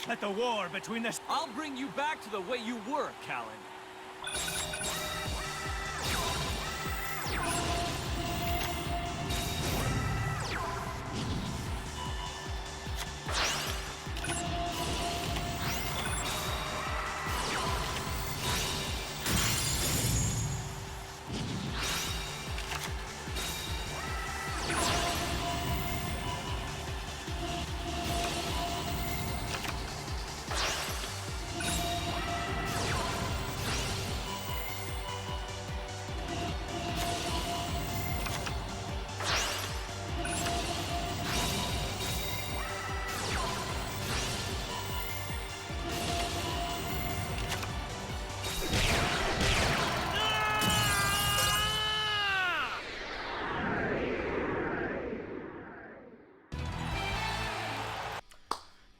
Let the war between the... I'll bring you back to the way you were, Callan.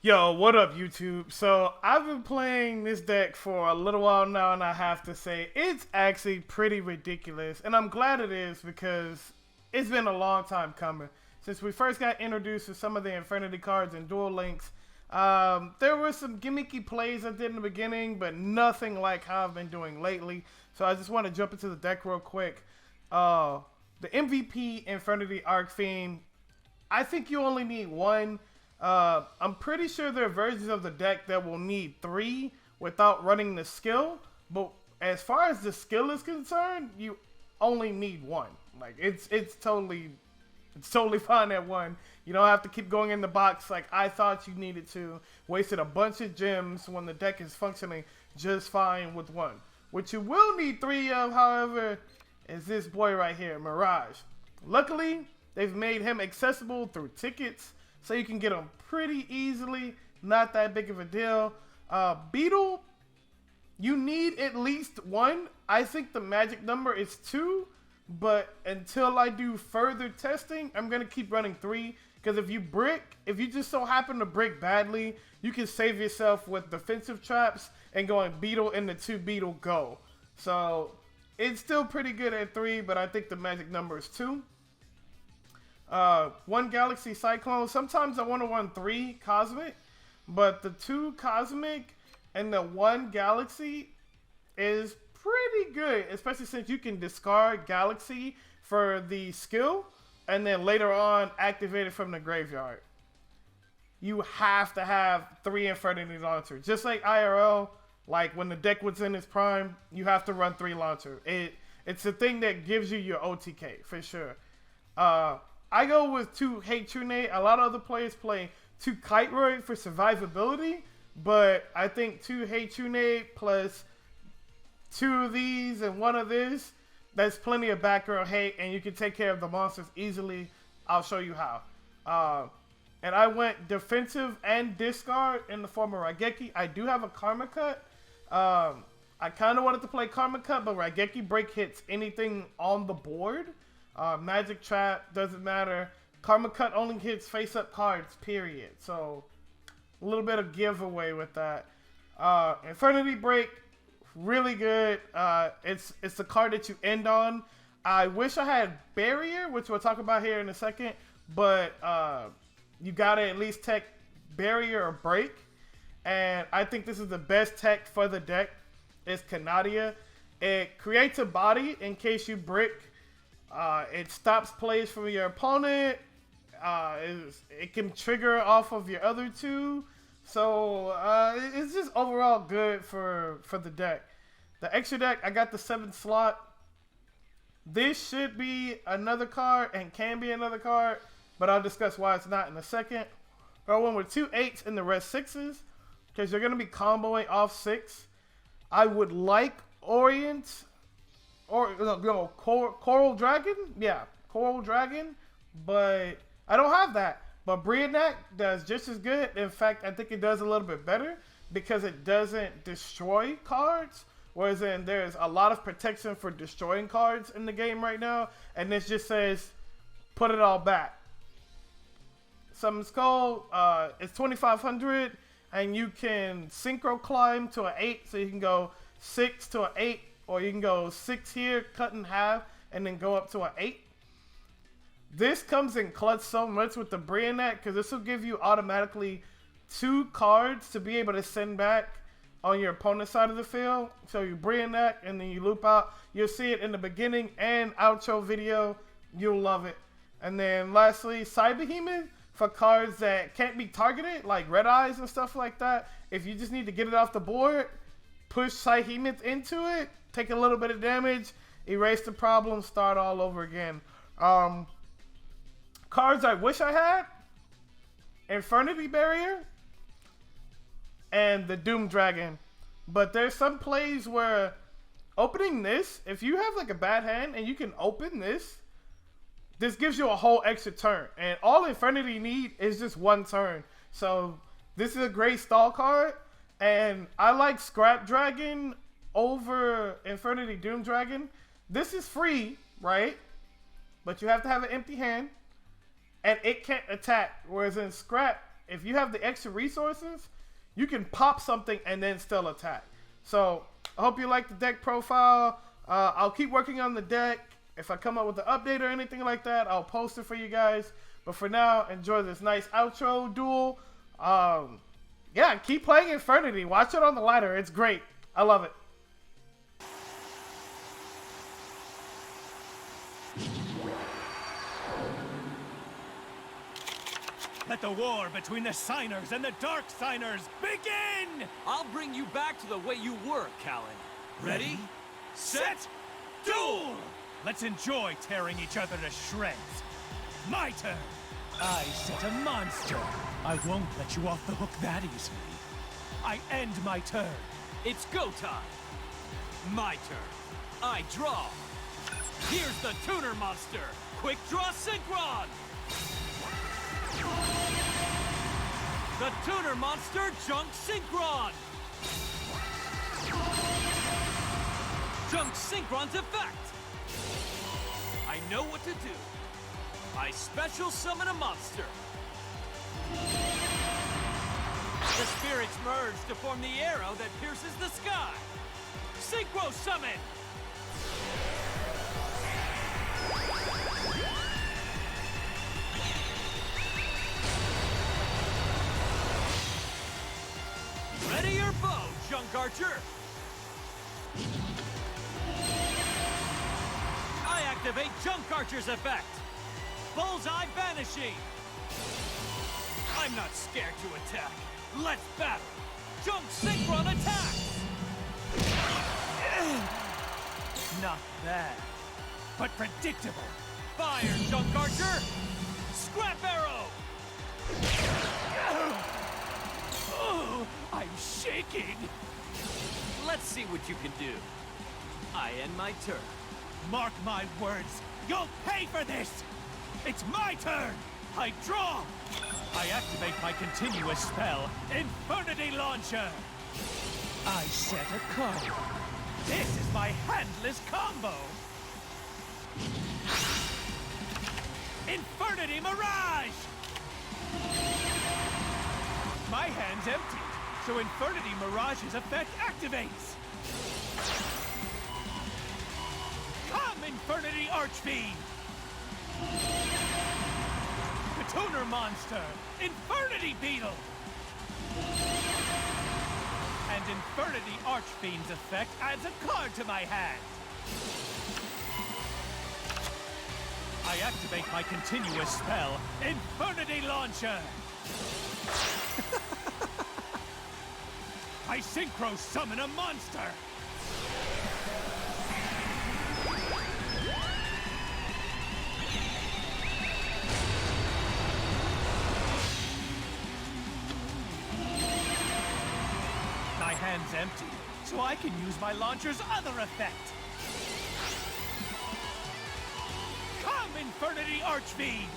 Yo, what up, YouTube? So, I've been playing this deck for a little while now, and I have to say, it's actually pretty ridiculous. And I'm glad it is, because it's been a long time coming. Since we first got introduced to some of the Infernity cards and Duel Links, there were some gimmicky plays I did in the beginning, but nothing like how I've been doing lately. So, I just want to jump into the deck real quick. The MVP Infernity Arc Fiend, I think you only need one. I'm pretty sure there are versions of the deck that will need 3 without running the skill, but as far as the skill is concerned, you only need 1. Like it's totally fine at 1. You don't have to keep going in the box like I thought you needed to. Wasted a bunch of gems when the deck is functioning just fine with 1. What you will need 3 of, however, is this boy right here, Mirage. Luckily, they've made him accessible through tickets, so you can get them pretty easily. Not that big of a deal. Beetle, you need at least 1. I think the magic number is 2. But until I do further testing, I'm going to keep running 3. Because if you just so happen to brick badly, you can save yourself with defensive traps and going Beetle into 2 Beetle go. So it's still pretty good at 3, but I think the magic number is 2. 1 Galaxy Cyclone. Sometimes I want to run 3 Cosmic, but the 2 Cosmic and the 1 Galaxy is pretty good, especially since you can discard Galaxy for the skill and then later on activate it from the graveyard. You have to have 3 Infernity Launcher. Just like IRL, like when the deck was in its prime, you have to run 3 Launcher. It's the thing that gives you your OTK, for sure. I go with 2 Hate-Trune. A lot of other players play 2 Kite-Roid for survivability, but I think 2 Hate-Trune plus 2 of these and 1 of this, that's plenty of background hate, and you can take care of the monsters easily. I'll show you how. And I went defensive and discard in the form of Raigeki. I do have a Karma Cut. I kind of wanted to play Karma Cut, but Raigeki break hits anything on the board. Magic Trap, doesn't matter. Karma Cut only hits face-up cards, period. So, a little bit of giveaway with that. Infernity Break, really good. It's the card that you end on. I wish I had Barrier, which we'll talk about here in a second, but you gotta at least tech Barrier or Break. And I think this is the best tech for the deck. It's Canadia. It creates a body in case you brick. It stops plays from your opponent. It can trigger off of your other 2. So it's just overall good for the deck. The extra deck, I got the 7th slot. This should be another card and can be another card, but I'll discuss why it's not in a second. Go in with 2 8s and the rest 6s, because you're going to be comboing off 6. I would like Orient, or no, Coral Dragon? Yeah, Coral Dragon, but I don't have that. But Brianak does just as good. In fact, I think it does a little bit better because it doesn't destroy cards. Whereas then there's a lot of protection for destroying cards in the game right now. And this just says, put it all back. Summon Skull, it's 2,500. And you can synchro climb to an 8. So you can go 6 to an 8. Or you can go 6 here, cut in half, and then go up to an 8. This comes in clutch so much with the Brionet because this will give you automatically 2 cards to be able to send back on your opponent's side of the field. So you Brionet and then you loop out. You'll see it in the beginning and outro video. You'll love it. And then lastly, Cyberhemoth for cards that can't be targeted, like Red Eyes and stuff like that. If you just need to get it off the board, push Cyberhemoth into it, take a little bit of damage, erase the problem, start all over again. Cards I wish I had: Infernity Barrier and the Doom Dragon. But there's some plays where opening this, if you have like a bad hand and you can open this, this gives you a whole extra turn. And all Infernity need is just 1 turn. So this is a great stall card. And I like Scrap Dragon over Infernity Doom Dragon. This is free, right? But you have to have an empty hand. And it can't attack. Whereas in Scrap, if you have the extra resources, you can pop something and then still attack. So I hope you like the deck profile. I'll keep working on the deck. If I come up with an update or anything like that, I'll post it for you guys. But for now, enjoy this nice outro duel. Yeah, keep playing Infernity. Watch it on the ladder. It's great. I love it. Let the war between the Signers and the Dark Signers begin! I'll bring you back to the way you were, Callan. Ready? Set, duel! Let's enjoy tearing each other to shreds. My turn. I set a monster. I won't let you off the hook that easily. I end my turn. It's go time. My turn. I draw. Here's the Tuner Monster. Quick Draw Synchron! The Tuner Monster Junk Synchron! Junk Synchron's effect! I know what to do. I special summon a monster. The spirits merge to form the arrow that pierces the sky. Synchro Summon! Ready your bow, Junk Archer! I activate Junk Archer's effect! Bullseye Vanishing! I'm not scared to attack. Let's battle! Junk Synchron attack! Not bad, but predictable. Fire, Junk Archer! Scrap Arrow! Oh, I'm shaking. Let's see what you can do. I end my turn. Mark my words. You'll pay for this. It's my turn. I draw. I activate my continuous spell, Infernity Launcher. I set a card. This is my handless combo. Infernity Mirage. My hand's empty, so Infernity Mirage's effect activates. Come, Infernity Archfiend! The Tuner Monster, Infernity Beetle! And Infernity Archfiend's effect adds a card to my hand. I activate my continuous spell, Infernity Launcher! I synchro summon a monster! My hand's empty, so I can use my launcher's other effect. Come, Infernity Archfiend!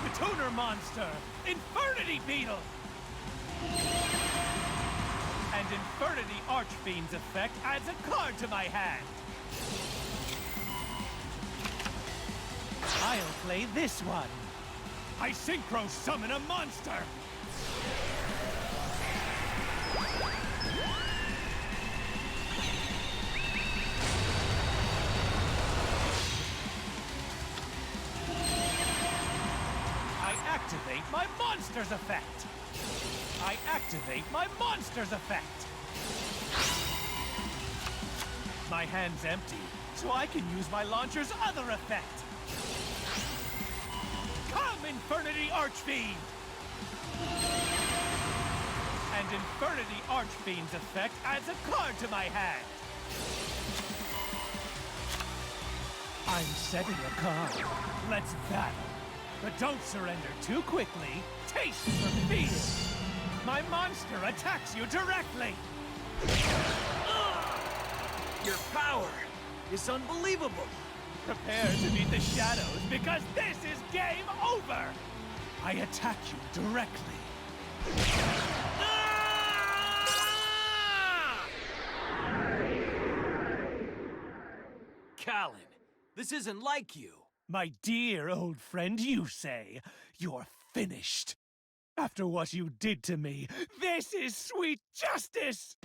The Tuner Monster, Infernity Beetle! And Infernity Archfiend's effect adds a card to my hand. I'll play this one. I synchro summon a monster. activate my monster's effect. I activate my monster's effect. My hand's empty, so I can use my launcher's other effect. Come, Infernity Archfiend! And Infernity Archfiend's effect adds a card to my hand. I'm setting a card. Let's battle. But don't surrender too quickly. Taste the fear. My monster attacks you directly. Your power is unbelievable. Prepare to meet the shadows, because this is game over. I attack you directly. Callan, this isn't like you. My dear old friend, you say. You're finished. After what you did to me, this is sweet justice!